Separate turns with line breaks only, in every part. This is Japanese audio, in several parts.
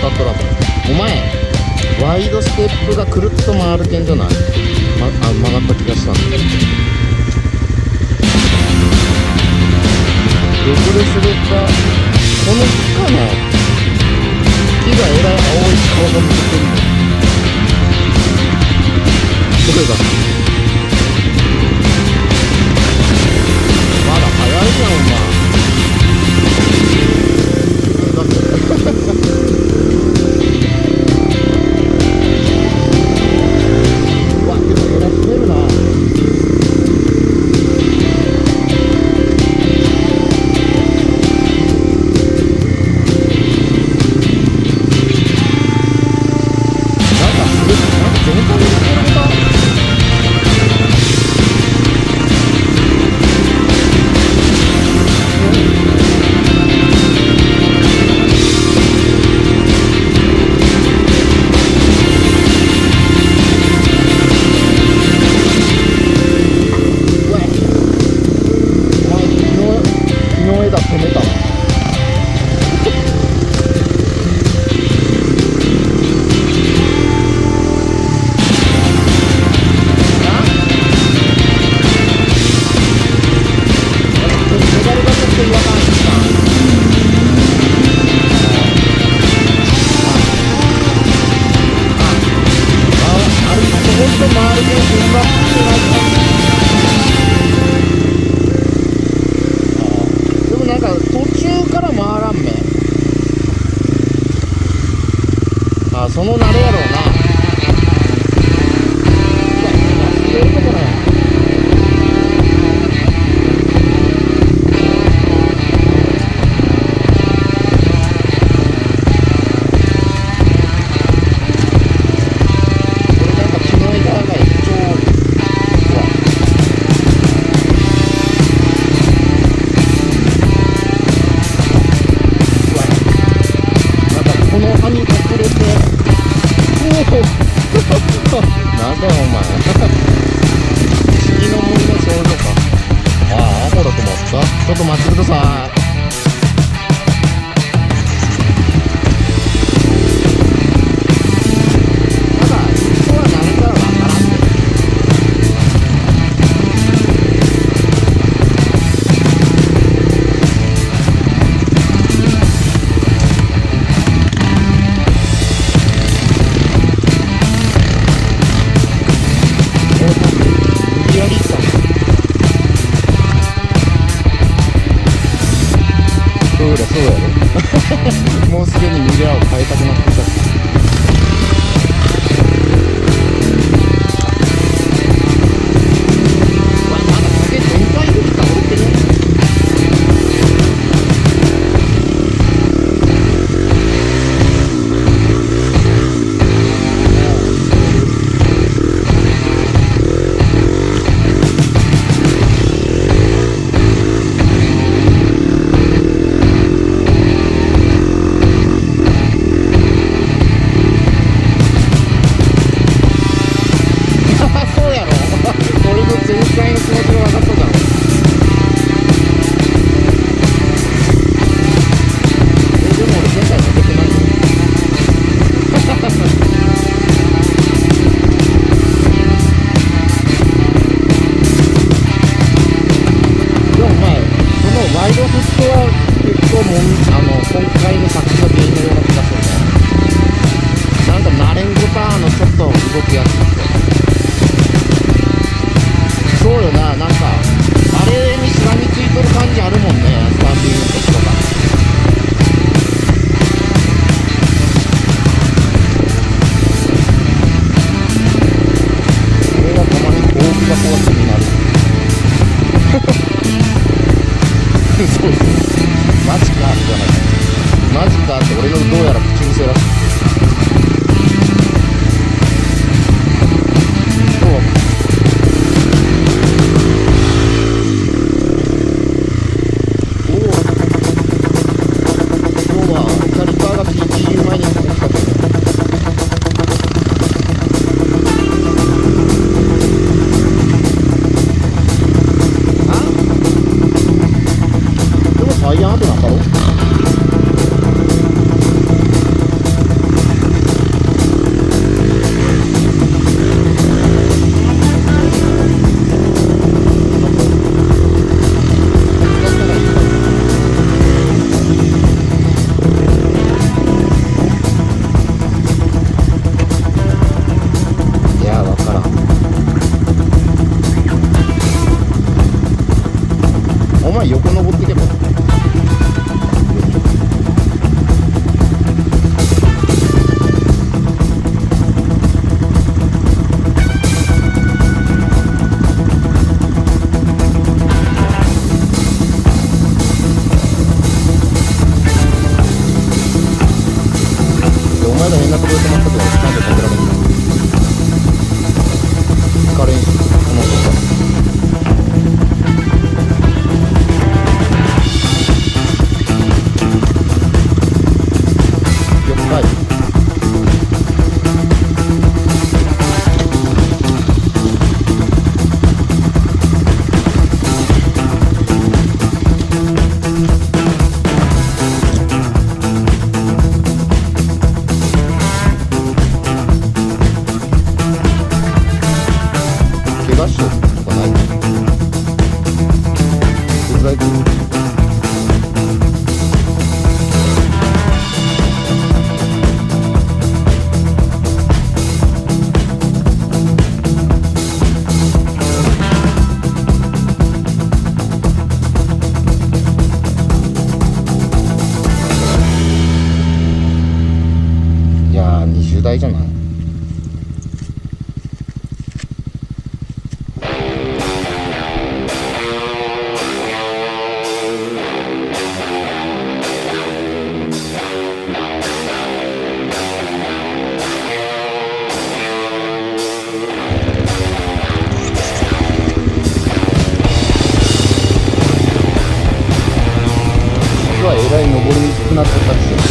当たっとらん。お前ワイドステップがくるっと回るけんじゃない？曲がった気がしたんだ。どこで滑った？この木かな？木がえらい青い顔が向けてるの。どれだ？まだ早いじゃんお前。その慣れやろうな。なんだよお前次の森の少女か。ああアホだと思った。ちょっと待ってください。ただ人は何かわからんね。そうやろもうすでにミラーを変えたくなってきた。まだ影全体で倒れてる。そうよな、なんかあれにしがみついとる感じあるもんね、スタンディングとか。これがたまに大きな怖さになるそうそう、マジかじゃない、マジかって俺のどうやら口癖らしい。タイヤ跡なんだろ。らい来る。いやー、20台じゃない？はえらい登りにくくなってたりしてる。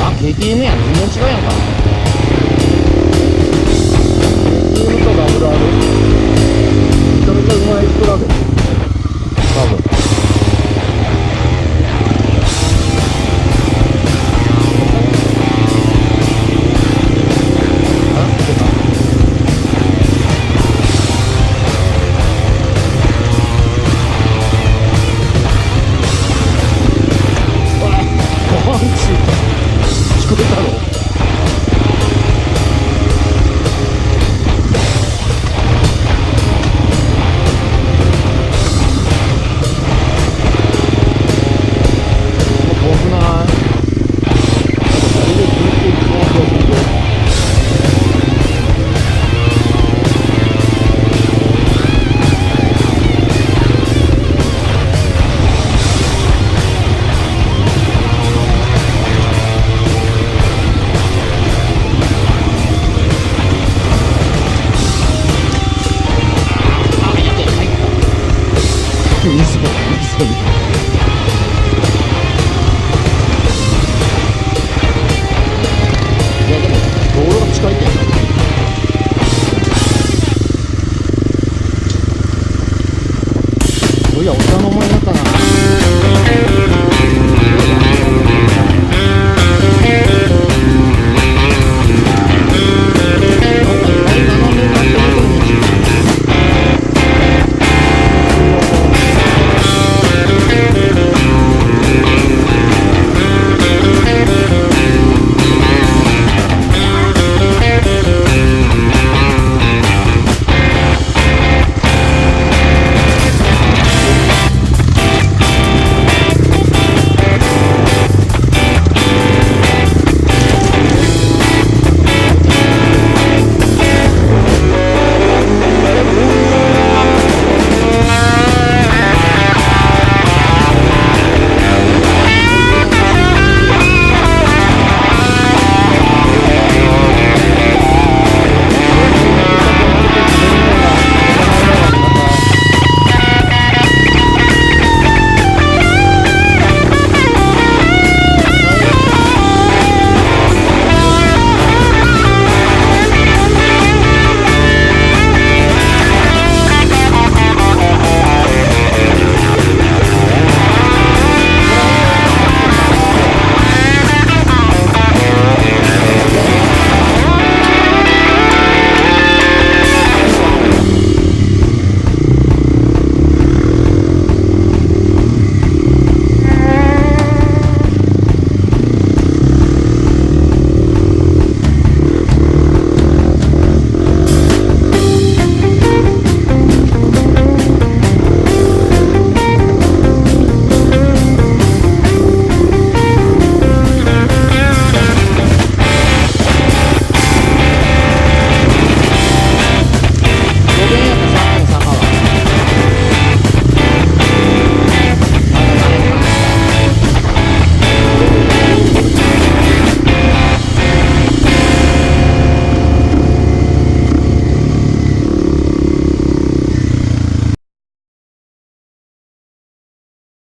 あ、KTM やん、全然違うやんか。KTM とダブルある。めちゃめちゃうまい人だけど多分。聞こえたの？怖くない？誰でずっと行くの？いやでも道路が近いってそういやおっさん